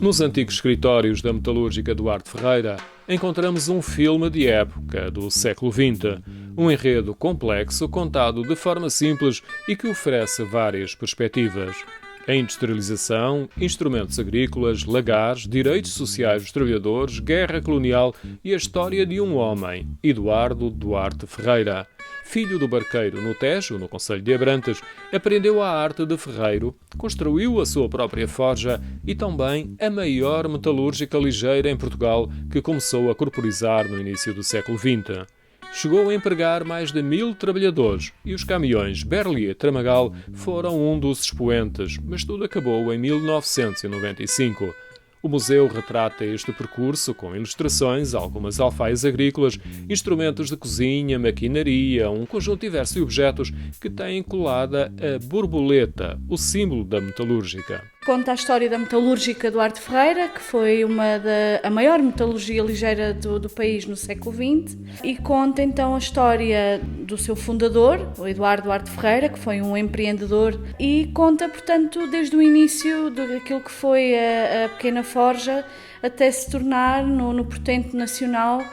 Nos antigos escritórios da metalúrgica Duarte Ferreira, encontramos um filme de época do século XX, um enredo complexo contado de forma simples e que oferece várias perspectivas. A industrialização, instrumentos agrícolas, lagares, direitos sociais dos trabalhadores, guerra colonial e a história de um homem, Eduardo Duarte Ferreira. Filho do barqueiro no Tejo, no concelho de Abrantes, aprendeu a arte de ferreiro, construiu a sua própria forja e também a maior metalúrgica ligeira em Portugal, que começou a corporizar no início do século XX. Chegou a empregar mais de 1000 trabalhadores e os caminhões Berliet-Tramagal foram um dos expoentes, mas tudo acabou em 1995. O museu retrata este percurso com ilustrações, algumas alfaias agrícolas, instrumentos de cozinha, maquinaria, um conjunto diverso de objetos que têm colada a borboleta, o símbolo da metalúrgica. Conta a história da metalúrgica Duarte Ferreira, que foi a maior metalurgia ligeira do país no século XX, e conta então a história do seu fundador, o Eduardo Duarte Ferreira, que foi um empreendedor, e conta, portanto, desde o início daquilo que foi a pequena forja até se tornar no portento nacional,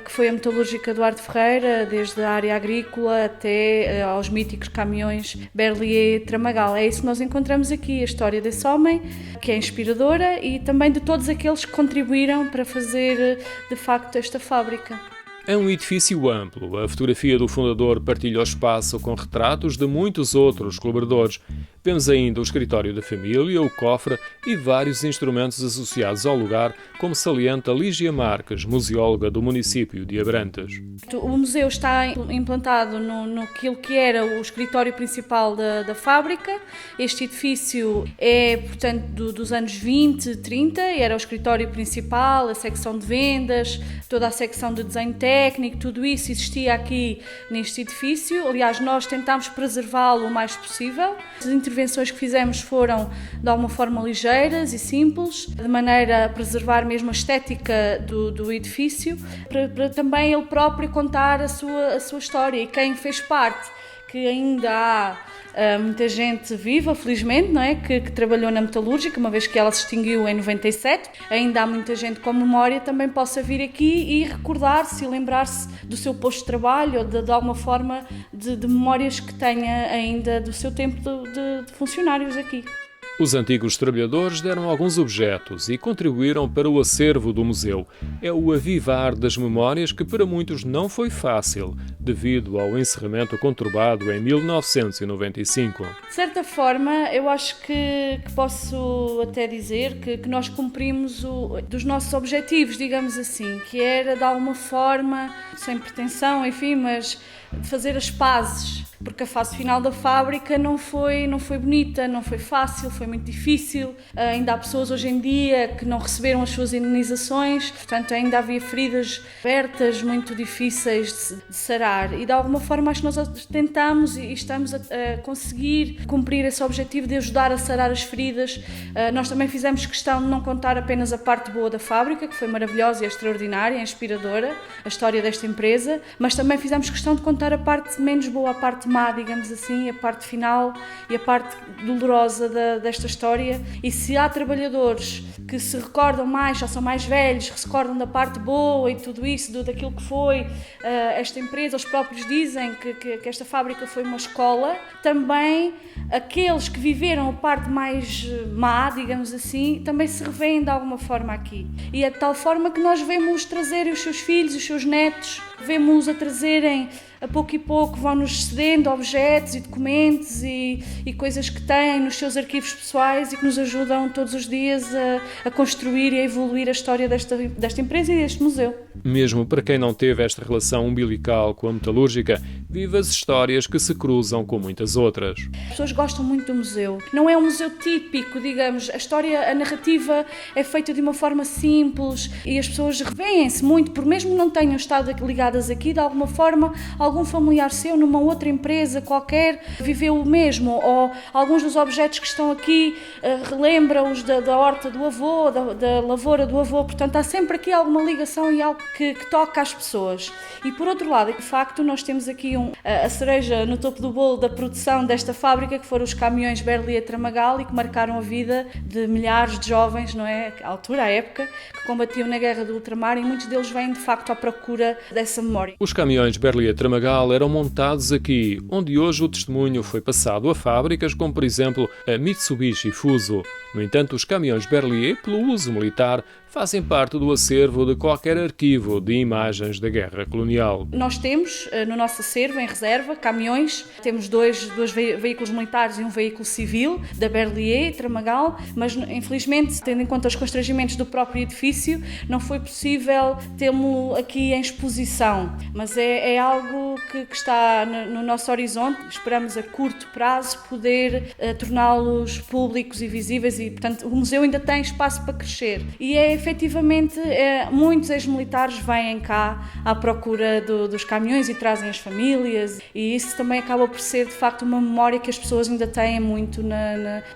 que foi a metalúrgica Duarte Ferreira, desde a área agrícola até aos míticos caminhões Berliet-Tramagal. É isso que nós encontramos aqui, a história desse homem, que é inspiradora, e também de todos aqueles que contribuíram para fazer, de facto, esta fábrica. É um edifício amplo. A fotografia do fundador partilha o espaço com retratos de muitos outros colaboradores. Vemos ainda o escritório da família, o cofre e vários instrumentos associados ao lugar, como salienta Lígia Marques, museóloga do município de Abrantes. O museu está implantado naquilo que era o escritório principal da fábrica. Este edifício é, portanto, dos anos 20, 30, era o escritório principal, a secção de vendas, toda a secção de desenho técnico, tudo isso existia aqui neste edifício. Aliás, nós tentámos preservá-lo o mais possível. As intervenções que fizemos foram de alguma forma ligeiras e simples, de maneira a preservar mesmo a estética do edifício, para também ele próprio contar a sua história. E quem fez parte, que ainda há muita gente viva, felizmente, não é? que trabalhou na metalúrgica, uma vez que ela se extinguiu em 97, ainda há muita gente com memória, também possa vir aqui e recordar-se e lembrar-se do seu posto de trabalho ou de alguma forma de memórias que tenha ainda do seu tempo de funcionários aqui. Os antigos trabalhadores deram alguns objetos e contribuíram para o acervo do museu. É o avivar das memórias que para muitos não foi fácil, devido ao encerramento conturbado em 1995. De certa forma, eu acho que posso até dizer que nós cumprimos dos nossos objetivos, digamos assim, que era de alguma forma, sem pretensão, enfim, mas fazer as pazes, porque a fase final da fábrica não foi bonita, não foi fácil, foi muito difícil. Ainda há pessoas hoje em dia que não receberam as suas indenizações, portanto ainda havia feridas abertas muito difíceis de sarar, e de alguma forma acho que nós tentamos e estamos a conseguir cumprir esse objetivo de ajudar a sarar as feridas. Nós também fizemos questão de não contar apenas a parte boa da fábrica, que foi maravilhosa e extraordinária, inspiradora, a história desta empresa, mas também fizemos questão de contar a parte menos boa, a parte má, digamos assim, a parte final e a parte dolorosa desta história. E se há trabalhadores que se recordam mais, já são mais velhos, que se recordam da parte boa e tudo isso, daquilo que foi esta empresa, os próprios dizem que esta fábrica foi uma escola, também aqueles que viveram a parte mais má, digamos assim, também se revêem de alguma forma aqui. E é de tal forma que nós vemos trazerem os seus filhos, os seus netos, vemos a trazerem a pouco e pouco, vão-nos cedendo objetos e documentos e coisas que têm nos seus arquivos pessoais e que nos ajudam todos os dias a construir e a evoluir a história desta empresa e deste museu. Mesmo para quem não teve esta relação umbilical com a metalúrgica, vive as histórias que se cruzam com muitas outras. As pessoas gostam muito do museu. Não é um museu típico, digamos, a narrativa é feita de uma forma simples e as pessoas revêem-se muito, por mesmo não tenham estado ligadas aqui, de alguma forma, algum familiar seu numa outra empresa qualquer viveu o mesmo, ou alguns dos objetos que estão aqui relembram-os da horta do avô, da lavoura do avô, portanto há sempre aqui alguma ligação e algo que toca às pessoas. E por outro lado, de facto, nós temos aqui a cereja no topo do bolo da produção desta fábrica, que foram os caminhões Berliet-Tramagal, e que marcaram a vida de milhares de jovens, não é? À altura, à época, que combatiam na guerra do ultramar, e muitos deles vêm de facto à procura dessa memória. Os caminhões Berliet-Tramagal eram montados aqui, onde hoje o testemunho foi passado a fábricas como, por exemplo, a Mitsubishi Fuso. No entanto, os caminhões Berliet, pelo uso militar, fazem parte do acervo de qualquer arquivo de imagens da guerra colonial. Nós temos no nosso acervo, em reserva, caminhões. Temos dois veículos militares e um veículo civil da Berliet, Tramagal, mas infelizmente, tendo em conta os constrangimentos do próprio edifício, não foi possível tê-lo aqui em exposição. Mas é algo que está no nosso horizonte. Esperamos a curto prazo poder torná-los públicos e visíveis, e portanto o museu ainda tem espaço para crescer. E efetivamente, muitos ex-militares vêm cá à procura dos caminhões e trazem as famílias, e isso também acaba por ser, de facto, uma memória que as pessoas ainda têm muito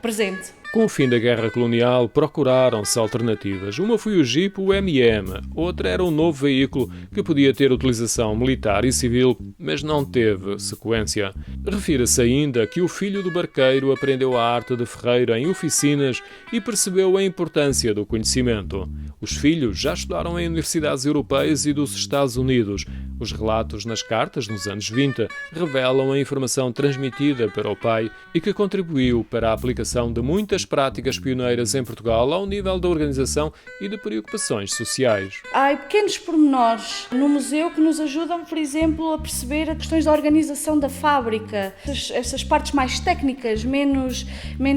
presente. Com o fim da guerra colonial, procuraram-se alternativas. Uma foi o Jeep UMM, outra era um novo veículo que podia ter utilização militar e civil, mas não teve sequência. Refira-se ainda que o filho do barqueiro aprendeu a arte de ferreiro em oficinas e percebeu a importância do conhecimento. Os filhos já estudaram em universidades europeias e dos Estados Unidos. Os relatos nas cartas, nos anos 20, revelam a informação transmitida para o pai e que contribuiu para a aplicação de muitas práticas pioneiras em Portugal ao nível da organização e de preocupações sociais. Há pequenos pormenores no museu que nos ajudam, por exemplo, a perceber as questões da organização da fábrica, essas partes mais técnicas, menos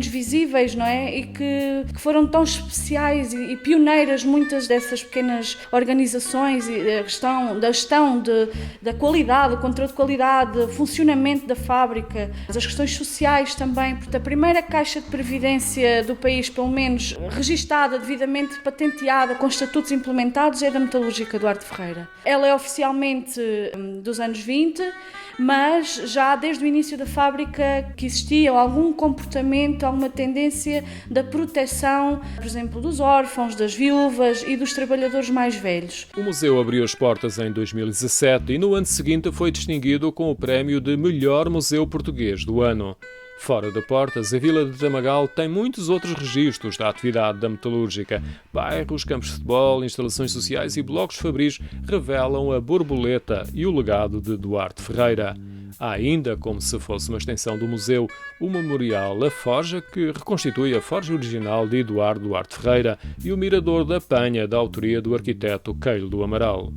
visíveis, não é? E que foram tão especiais e pioneiras, muitas dessas pequenas organizações, e da gestão da qualidade, o controle de qualidade, o funcionamento da fábrica, as questões sociais também, porque a primeira caixa de previdência do país, pelo menos registada, devidamente patenteada, com estatutos implementados, é da Metalúrgica Duarte Ferreira. Ela é oficialmente dos anos 20, mas já desde o início da fábrica que existia algum comportamento, alguma tendência da proteção, por exemplo, dos órfãos, das viúvas e dos trabalhadores mais velhos. O museu abriu as portas em 2017 e no ano seguinte foi distinguido com o prémio de Melhor Museu Português do ano. Fora de portas, a Vila de Tramagal tem muitos outros registros da atividade da metalúrgica. Bairros, campos de futebol, instalações sociais e blocos fabris revelam a borboleta e o legado de Duarte Ferreira. Há ainda, como se fosse uma extensão do museu, o Memorial A Forja, que reconstitui a forja original de Eduardo Duarte Ferreira, e o Mirador da Penha, da autoria do arquiteto Keilo do Amaral.